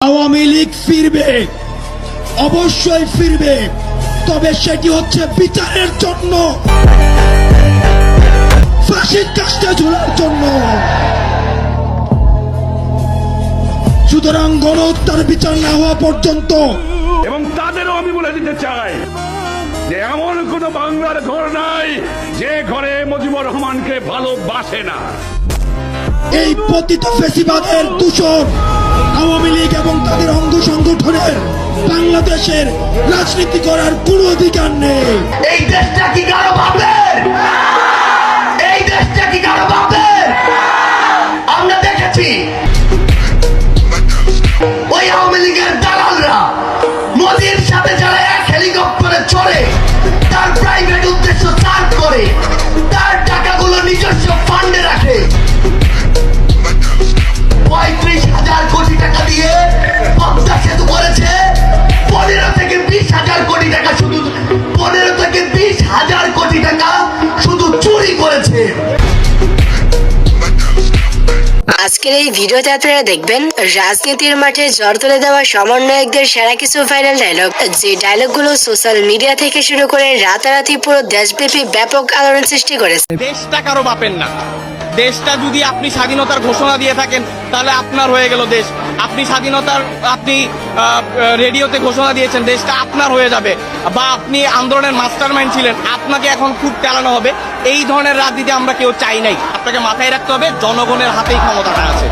আওয়ামী লীগ ফিরবে, অবশ্যই ফিরবে, তবে সেটি হচ্ছে বিচারের জন্য, ফাঁসির কাস্টে ঝোলার জন্য। সুতরাং গণহত্যার বিচার না হওয়া পর্যন্ত, এবং তাদেরও আমি বলে দিতে চাই যে এমন কোন বাংলার ঘর নাই যে ঘরে মুজিবুর রহমানকে ভালোবাসে না। এই পতিত ফ্যাসিবাদের দূষণ আওয়ামী লীগ এবং তাদের অঙ্গ সংগঠনের বাংলাদেশের রাজনীতি করার কোনো অধিকার নেই। এই দেশটা কি কারো বাপের? এই দেশটা কি কারো বাপের? আমরা দেখেছি ওই আওয়ামী লীগের দালালরা মোদির সাথে যারা এক হেলিকপ্টারে চড়ে তার প্রাইভেট উদ্দেশ্য সার্ভ করে তার টাকাগুলো নিজস্ব ফান্ডে রাখে। ৩৫,০০০ কোটি টাকা দিয়ে পদ্মা সেতু করেছে। ১৫ থেকে ২০,০০০ কোটি টাকা শুধু ১৫ থেকে ২০,০০০ কোটি টাকা শুধু চুরি করেছে। আজকের এই ভিডিওতে আপনারা দেখবেন রাজনীতির মাঠে জ্বর তুলে দেওয়া সমন্বয়কদের সেরা কিছু ভাইরাল ডায়লগ, যে ডায়লগগুলো সোশ্যাল মিডিয়া থেকে শুরু করে রাতারাতি পুরো দেশব্যাপী ব্যাপক আলোড়ন সৃষ্টি করেছে। দেশটা কারো বাপের না। দেশটা যদি আপনি স্বাধীনতার ঘোষণা দিয়ে থাকেন তাহলে আপনার হয়ে গেল দেশ। আপনি স্বাধীনতার রেডিওতে ঘোষণা দিয়েছেন, দেশটা আপনার হয়ে যাবে। বা আপনি আন্দোলনের মাস্টারমাইন্ড ছিলেন, আপনাকে এখন খুব চালানো হবে। এই ধরনের রাজনীতি আমরা কেউ চাই নাই। আপনাকে মাথায় রাখতে হবে জনগণের হাতেই ক্ষমতাটা আছে।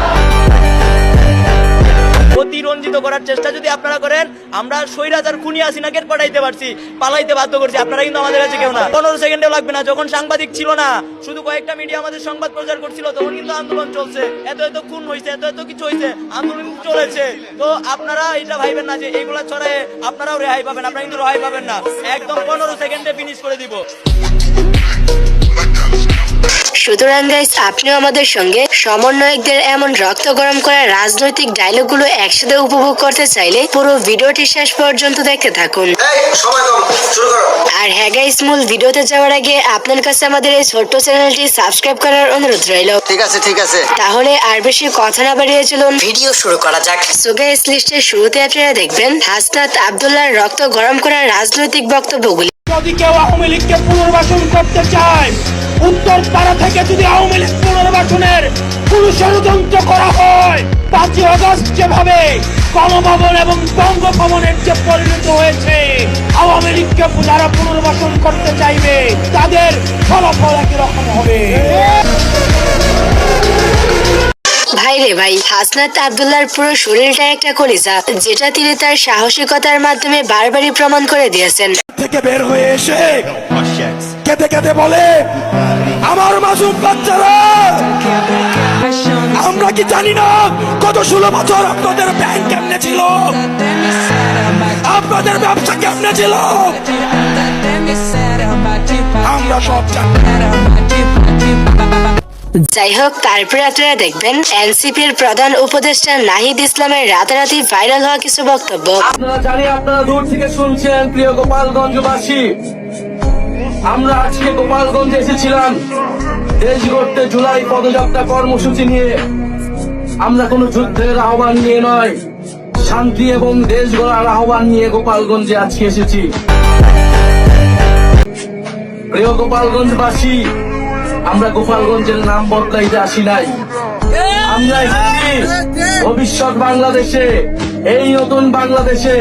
অতিরঞ্জিত করার চেষ্টা যদি আপনারা করেন, আমরা স্বৈরাচার খুনি হাসিনাকে পাঠাইতে পারছি, পালাইতে বাধ্য করছি। আপনারা কিন্তু আমাদের কাছে কেউ না। 15 সেকেন্ডেও লাগবে না। যখন সাংবাদিক ছিল না, শুধু কয়েকটা মিডিয়া আমাদের সংবাদ প্রচার করছিল, তখন কিন্তু আন্দোলন চলছে। এত খুন হয়েছে, এত কিছু হয়েছে, আন্দোলন চলেছে। তো আপনারা এটা ভাইবেন না যে এইগুলা ছড়ায় আপনারাও রেহাই পাবেন। আপনারা কিন্তু রেহাই পাবেন না। একদম 15 সেকেন্ডে ফিনিশ করে দিব। সুতরাং গাইস, আপনিও আমাদের সঙ্গে সমন্বয়কদের এমন রক্ত গরম করা রাজনৈতিক ডায়লগগুলো একসাথে উপভোগ করতে চাইলে পুরো ভিডিওটি শেষ পর্যন্ত দেখতে থাকুন। আর হ্যাঁ গাইস, মূল ভিডিওতে যাওয়ার আগে আপনার কাছে আমাদের এই ছোট্ট চ্যানেলটি সাবস্ক্রাইব করার অনুরোধ রইল। ঠিক আছে। তাহলে আর বেশি কথা না বাড়িয়ে চলুন ভিডিও শুরু করা যাক। সো গাইস, লিস্টের শুরুতে আপনারা দেখবেন হাসনাত আব্দুল্লাহর রক্ত গরম করা রাজনৈতিক বক্তব্যগুলি। যদি কেউ আওয়ামী লীগকে পুনর্বাসন করতে চায়, উত্তর পাড়া থেকে যদি আওয়ামী লীগ পুনর্বাসনের কোন ষড়যন্ত্র করা হয়, ৫ই আগস্ট যেভাবে গণভবন এবং বঙ্গভবনের যে পরিণত হয়েছে, আওয়ামী লীগকে যারা পুনর্বাসন করতে চাইবে তাদের ফলাফল একই রকম হবে। ভাই রে ভাই, হাসনাত আব্দুল্লাহর পুরো শরীরটা একটা কলিজা, যেটা তিনি তার সাহসিকতার মাধ্যমে বারবারই প্রমাণ করে দিয়েছেন। থেকে বের হয়ে এসে কেঁদে কেঁদে বলে, আমার মাসুম বাচ্চারা, আমরা কি জানি না গত 16 বছর আপনাদের ব্যাংক কেমনে ছিল, আপনাদের ব্যবসা কেমনে ছিল, আমরা সব জানি। যাই হোক, তারপরে আপনারা দেখবেন এনসিপির প্রধান উপদেষ্টা নাহিদ ইসলামের রাতারাতি ভাইরাল হওয়া কিছু বক্তব্য। আপনারা জানি, আপনারা দূর থেকে শুনছেন, প্রিয় গোপালগঞ্জবাসী, আমরা আজকে গোপালগঞ্জে এসেছিলাম দেশ গড়তে জুলাই পদযাত্রা কর্মসূচি নিয়ে। আমরা কোনো যুদ্ধের আহ্বান নিয়ে নয়, শান্তি এবং দেশ গড়ার আহ্বান নিয়ে গোপালগঞ্জে আজকে এসেছি। প্রিয় গোপালগঞ্জবাসী, আমরা গোপালগঞ্জের নাম বদলাইতে আসি নাই। আমরা এসেছি ভবিষ্যৎ বাংলাদেশে, এই নতুন বাংলাদেশে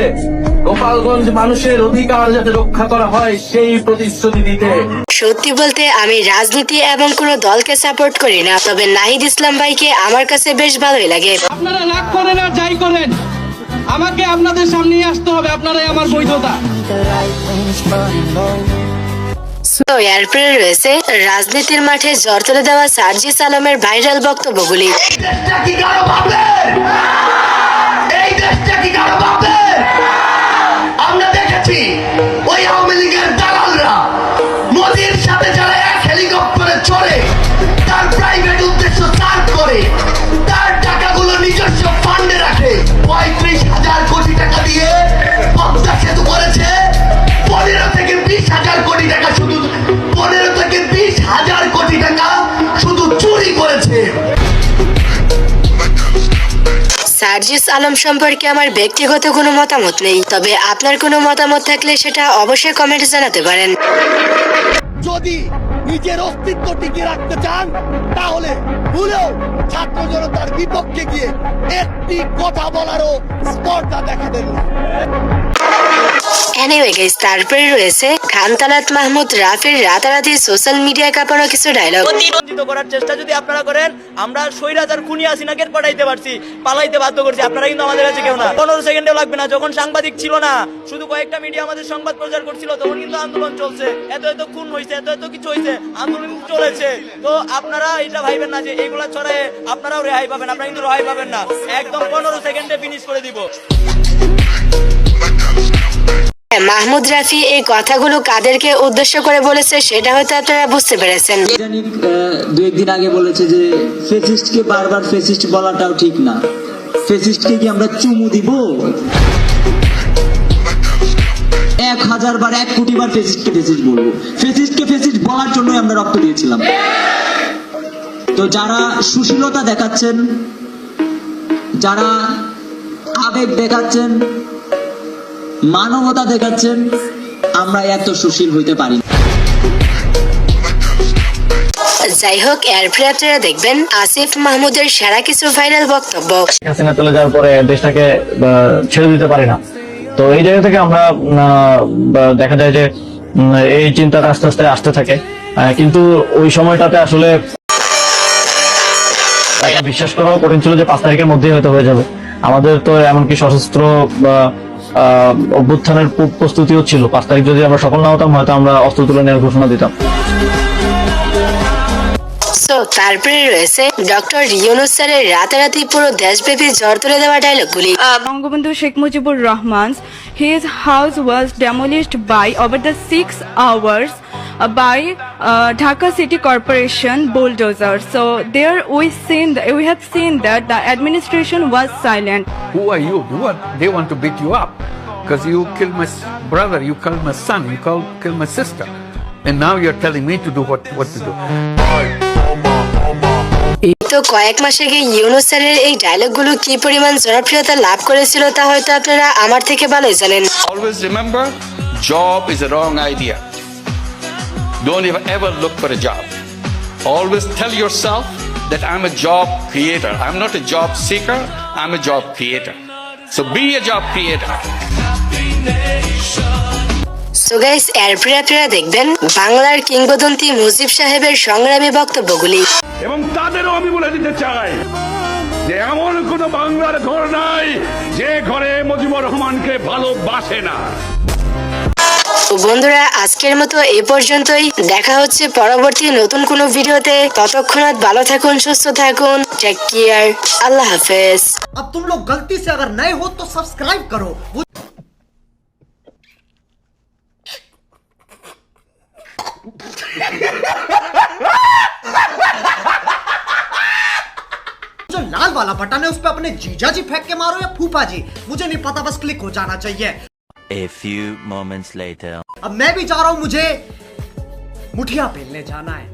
গোপালগঞ্জ মানুষের অধিকার যাতে রক্ষা করা হয় সেই প্রতিশ্রুতি দিতে। সত্যি বলতে আমি রাজনীতি এবং কোনো দলকে সাপোর্ট করি না, তবে নাহিদ ইসলাম ভাইকে আমার কাছে বেশ ভালোই লাগে। আপনারা রাগ করেন আর যাই করেন, আমাকে আপনাদের সামনেই আসতে হবে। আপনারাই আমার বৈধতা। এরপরে রয়েছে রাজনীতির মাঠে জ্বর তুলে দেওয়া সার্জিস আলমের ভাইরাল বক্তব্যগুলি। এই দেশটা কি কারো বাপের? এই দেশটা কি কারো বাপের? আমরা দেখেছি ওই আওয়ামী লীগের দালালরা মোদির সাথে যারা এক হেলিকপ্টারে চড়ে তার প্রাইভেট উদ্দেশ্য সার্ভ করে তার টাকাগুলো নিজস্ব ফান্ডে রাখে। ৩৫,০০০ কোটি টাকা দিয়ে পদ্মা সেতু করেছে। ১৫ থেকে ২০,০০০ কোটি টাকা শুধু ১৫ থেকে ২০,০০০ কোটি টাকা শুধু চুরি করেছে। সার্জিস আলম সম্পর্কে আমার ব্যক্তিগত কোনো মতামত নেই, তবে আপনার কোনো মতামত থাকলে সেটা অবশ্যই কমেন্টে জানাতে পারেন। যদি নিজের অস্তিত্ব টিকিয়ে রাখতে চান তাহলে ভুলেও ছাত্র জনতার বিপক্ষে গিয়ে একটি কথা বলারও স্পর্ধা দেখাবেন না। এনিওয়ে গাইস, তারপরে রয়েছে খান তালাত মাহমুদ রাফির রাতারাতি সোশ্যাল মিডিয়া কাঁপানো কিছু ডায়লগ। প্রতিরোধিত করার চেষ্টা যদি আপনারা করেন, আমরা স্বৈরাচার খুনি হাসিনাকে পড়াইতে পারছি, পালাইতে বাধ্য করছি, আপনারা কিন্তু আমাদের কাছে কেউ না। 15 সেকেন্ডও লাগবে না, যখন সাংবাদিক ছিল না, শুধু কয়েকটা মিডিয়া আমাদের সংবাদ প্রচার করছিল, তখন কিন্তু আন্দোলন চলছে, এত খুন হয়েছে, এত কিছু হয়েছে, আন্দোলন চলেছে। তো আপনারা এটা ভাইবেন না যে এইগুলা ছড়ায় আপনারাও রেহাই পাবেন, আপনারা কিন্তু রেহাই পাবেন না। একদম 15 সেকেন্ডে ফিনিশ করে দিব। মাহমুদ রাফি এই কথাগুলো কাদেরকে উদ্দেশ্য করে বলেছে সেটা হয়তো আপনারা বুঝতে পেরেছেন। দু একদিন আগে বলেছে যে ফেসিস্টকে বারবার ফেসিস্ট বলাটাও ঠিক না, ফেসিস্টকে কি আমরা চুমু দিব? 1000 বার 1 কোটি বার ফেসিস্টকে ফেসিস্ট বলবো, ফেসিস্টকে ফেসিস্ট বলার জন্য আমরা রক্ত দিয়েছিলাম। তো যারা সুশীলতা দেখাচ্ছেন, যারা আবেগ দেখাচ্ছেন, মানবতা দেখাচ্ছেন, আমরা এত সুশীল হইতে পারি। যাই হোক, এরপরে আপনারা দেখবেন আসিফ মাহমুদের সেরা কিছু ভাইরাল বক্তব্য। হাসিনা চলে যাওয়ার পরে দেশটাকে ছেড়ে দিতে পারি না, তো এই জায়গা থেকে আমরা দেখা যায় যে এই চিন্তাটা আস্তে আস্তে আসতে থাকে, কিন্তু ওই সময়টাতে আসলে বিশ্বাস করাও কঠিন ছিল যে 5 তারিখের মধ্যেই হয়তো হয়ে যাবে। আমাদের তো এমনকি সশস্ত্র অভ্যুত্থানের প্রস্তুতিও ছিল। 5 তারিখ যদি আমরা সফল না হতাম, হয়তো আমরা অস্ত্র তুলে নেওয়ার ঘোষণা দিতাম। তারপরে রয়েছে ডক্টর ইউনূস স্যারের রাতারাতি পুরো দেশব্যাপী ঝড় তুলে দেওয়া ডায়লগগুলি। Bangabandhu Sheikh Mujibur Rahman's his house was demolished by over the 6 hours by Dhaka City Corporation bulldozer. So there we have seen that the administration was silent. Who are you? They want to beat you up because you killed my brother, you killed my son, you killed my sister, and now you're telling me to do what to do. তো কয়েক মাস আগে ইউনূস স্যারের এই ডায়লগগুলো কি পরিমাণ জনপ্রিয়তা লাভ করেছিল তা হয়তো আপনারা আমার থেকে ভালোই জানেন। Always remember, job is a wrong idea. Don't ever look for a job. Always tell yourself that I'm a job creator. I'm not a job seeker, I'm a job creator. So be a job creator. So guys, এরপরে আপনারা দেখবেন বাংলার কিংবদন্তি মুজিব সাহেবের সংগ্রামী বক্তব্যগুলি। এবং তাদেরও আমি বলে দিতে চাই যে এমন কোন বাংলার ঘর নাই যে ঘরে মুজিবুর রহমানকে ভালোবাসে না। তো বন্ধুরা, আজকের মতো এ পর্যন্তই। দেখা হচ্ছে পরবর্তী নতুন কোনো ভিডিওতে। ততক্ষণাৎ ভালো থাকুন, সুস্থ থাকুন, টেক কেয়ার, আল্লাহ হাফেজ। अब तुम लोग गलती से अगर नए हो तो सब्सक्राइब करो। जो लाल वाला बटन है उस पे अपने जीजा जी फेंक के मारो या फूफा जी, मुझे नहीं पता, बस क्लिक हो जाना चाहिए। A few moments later. अब मैं भी जा रहा हूं, मुझे मुठिया पेलने जाना है।